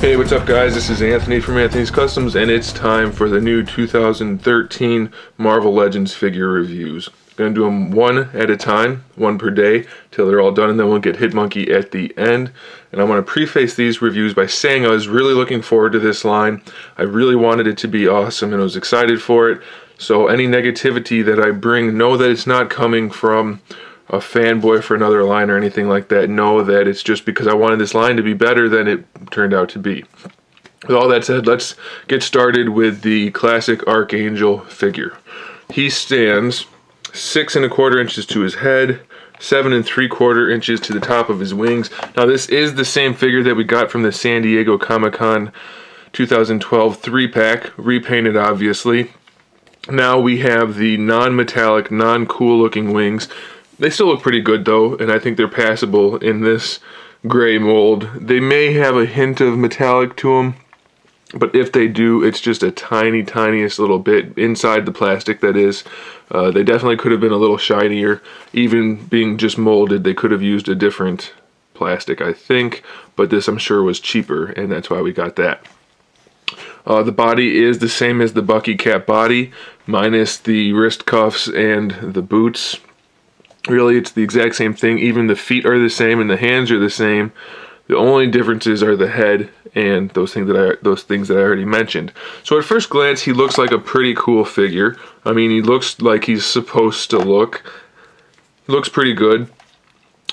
Hey, what's up guys? This is Anthony from Anthony's Customs, and it's time for the new 2013 Marvel Legends figure reviews. I'm going to do them one at a time, one per day, till they're all done, and then we'll get Hitmonkey at the end. And I want to preface these reviews by saying I was really looking forward to this line. I really wanted it to be awesome, and I was excited for it. So any negativity that I bring, know that it's not coming from a fanboy for another line or anything like that. Know that it's just because I wanted this line to be better than it turned out to be. With all that said, let's get started with the classic Archangel figure. He stands 6 1/4 inches to his head, 7 3/4 inches to the top of his wings. Now this is the same figure that we got from the San Diego Comic-Con 2012 3-pack, repainted obviously. Now we have the non-metallic, non-cool looking wings. They still look pretty good though, and I think they're passable in this gray mold. They may have a hint of metallic to them, but if they do, it's just a tiniest little bit inside the plastic, that is. They definitely could have been a little shinier. Even being just molded, they could have used a different plastic, I think, but this I'm sure was cheaper, and that's why we got that. The body is the same as the Bucky Cap body, minus the wrist cuffs and the boots. Really, it's the exact same thing. Even the feet are the same and the hands are the same. The only differences are the head and those things that I already mentioned. So at first glance, he looks like a pretty cool figure. I mean, he looks like he's supposed to look. Looks pretty good.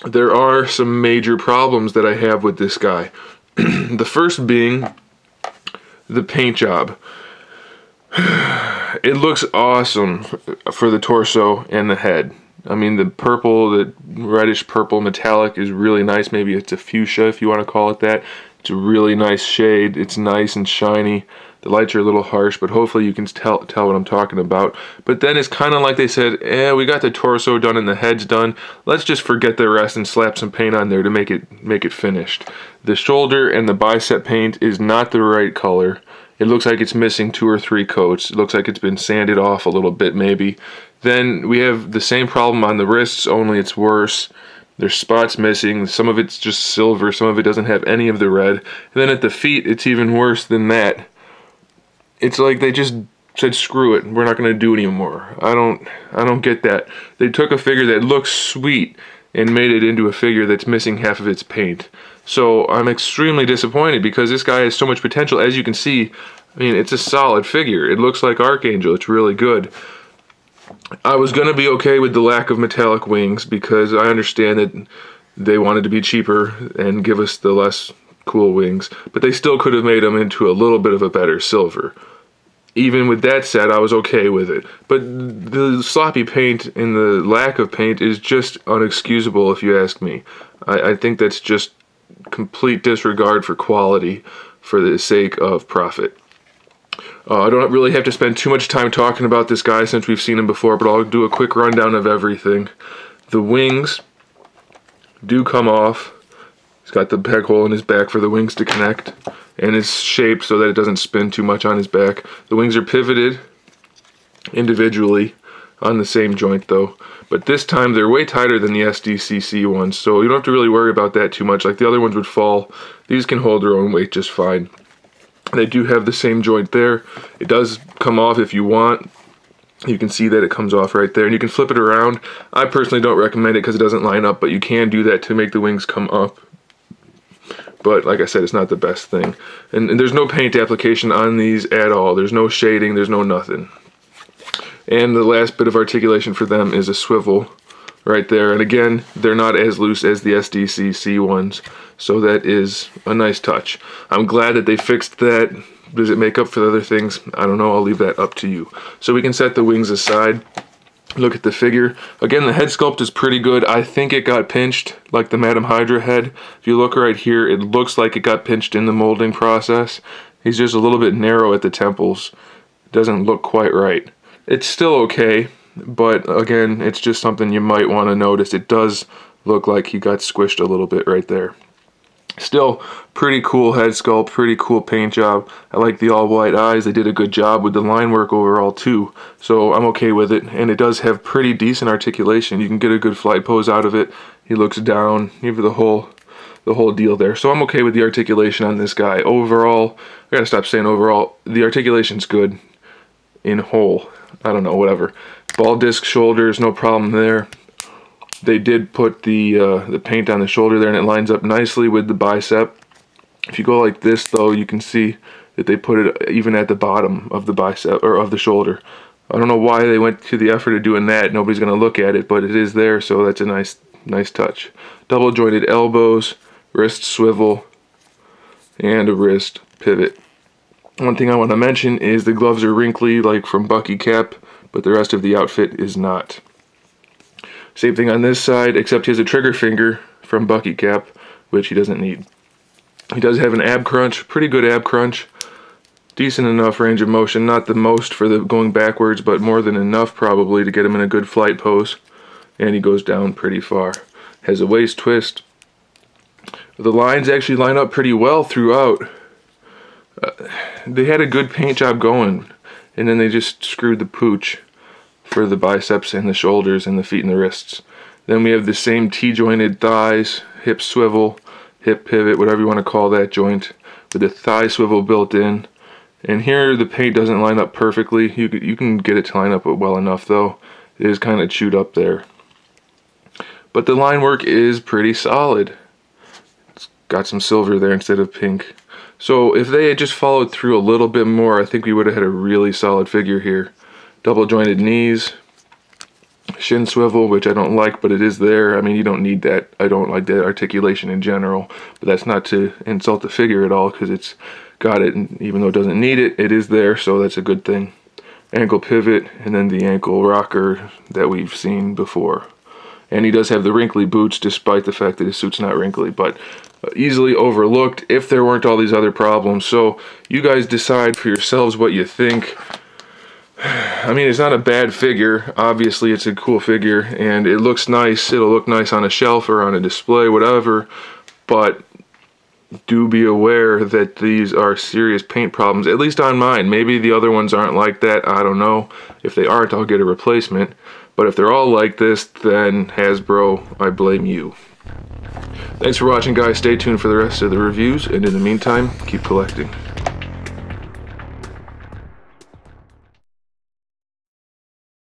There are some major problems that I have with this guy. The first being the paint job. It looks awesome for the torso and the head. I mean, the purple, the reddish purple metallic is really nice. Maybe it's a fuchsia if you want to call it that. It's a really nice shade. It's nice and shiny. The lights are a little harsh, but hopefully you can tell what I'm talking about. But then it's kind of like they said, we got the torso done and the head's done. Let's just forget the rest and slap some paint on there to make it finished. The shoulder and the bicep paint is not the right color. It looks like it's missing 2 or 3 coats. It looks like it's been sanded off a little bit maybe. Then we have the same problem on the wrists, only it's worse. There's spots missing. Some of it's just silver. Some of it doesn't have any of the red. And then at the feet, it's even worse than that. It's like they just said, screw it. We're not going to do it anymore. I don't get that. They took a figure that looks sweet and made it into a figure that's missing half of its paint. So I'm extremely disappointed because this guy has so much potential. As you can see, I mean, it's a solid figure. It looks like Archangel. It's really good. I was going to be okay with the lack of metallic wings because I understand that they wanted to be cheaper and give us the less cool wings, but they still could have made them into a little bit of a better silver. Even with that said, I was okay with it. But the sloppy paint and the lack of paint is just unexcusable if you ask me. I think that's just complete disregard for quality for the sake of profit. I don't really have to spend too much time talking about this guy since we've seen him before, but I'll do a quick rundown of everything. The wings do come off. He's got the peg hole in his back for the wings to connect, and it's shaped so that it doesn't spin too much on his back. The wings are pivoted individually on the same joint though, but this time they're way tighter than the SDCC ones, so you don't have to really worry about that too much. Like the other ones would fall. These can hold their own weight just fine. They do have the same joint there. It does come off if you want. You can see that it comes off right there, and you can flip it around. I personally don't recommend it because it doesn't line up, but you can do that to make the wings come up. But like I said, it's not the best thing. And there's no paint application on these at all. There's no shading, there's no nothing. And the last bit of articulation for them is a swivel right there. And again, they're not as loose as the SDCC ones, so that is a nice touch. I'm glad that they fixed that. Does it make up for the other things? I don't know. I'll leave that up to you. So we can set the wings aside. Look at the figure. Again, the head sculpt is pretty good. I think it got pinched like the Madam Hydra head. If you look right here, it looks like it got pinched in the molding process. He's just a little bit narrow at the temples. Doesn't look quite right. It's still okay, but again, it's just something you might want to notice. It does look like he got squished a little bit right there. Still, pretty cool head sculpt, pretty cool paint job. I like the all white eyes. They did a good job with the line work overall too, so I'm okay with it. And it does have pretty decent articulation. You can get a good flight pose out of it. He looks down, even the whole the whole deal there. So I'm okay with the articulation on this guy. Overall, I gotta stop saying overall, the articulation's good in whole. I don't know, whatever. Ball disc shoulders, no problem there. They did put the paint on the shoulder there, and it lines up nicely with the bicep. If you go like this, though, you can see that they put it even at the bottom of the bicep, or of the shoulder. I don't know why they went to the effort of doing that. Nobody's going to look at it, but it is there, so that's a nice touch. Double jointed elbows, wrist swivel, and a wrist pivot. One thing I want to mention is the gloves are wrinkly, like from Bucky Cap, but the rest of the outfit is not. Same thing on this side, except he has a trigger finger from Bucky Cap, which he doesn't need. He does have an ab crunch, pretty good ab crunch. Decent enough range of motion, not the most for the going backwards, but more than enough probably to get him in a good flight pose. And he goes down pretty far. Has a waist twist. The lines actually line up pretty well throughout. They had a good paint job going, and then they just screwed the pooch for the biceps and the shoulders and the feet and the wrists. Then we have the same T-jointed thighs, hip swivel, hip pivot, whatever you want to call that joint, with the thigh swivel built in. And here the paint doesn't line up perfectly. You can get it to line up well enough, though. It is kind of chewed up there. But the line work is pretty solid. It's got some silver there instead of pink. So if they had just followed through a little bit more, I think we would have had a really solid figure here. Double jointed knees, shin swivel, which I don't like, but it is there. I mean, you don't need that. I don't like that articulation in general, but that's not to insult the figure at all, because it's got it, and even though it doesn't need it, it is there, so that's a good thing. Ankle pivot, and then the ankle rocker that we've seen before. And he does have the wrinkly boots, despite the fact that his suit's not wrinkly, but easily overlooked if there weren't all these other problems. So you guys decide for yourselves what you think. I mean, it's not a bad figure. Obviously, it's a cool figure, and it looks nice. It'll look nice on a shelf or on a display, whatever. But do be aware that these are serious paint problems, at least on mine. Maybe the other ones aren't like that. I don't know. If they aren't, I'll get a replacement. But if they're all like this, then Hasbro, I blame you. Thanks for watching, guys. Stay tuned for the rest of the reviews, and in the meantime, keep collecting.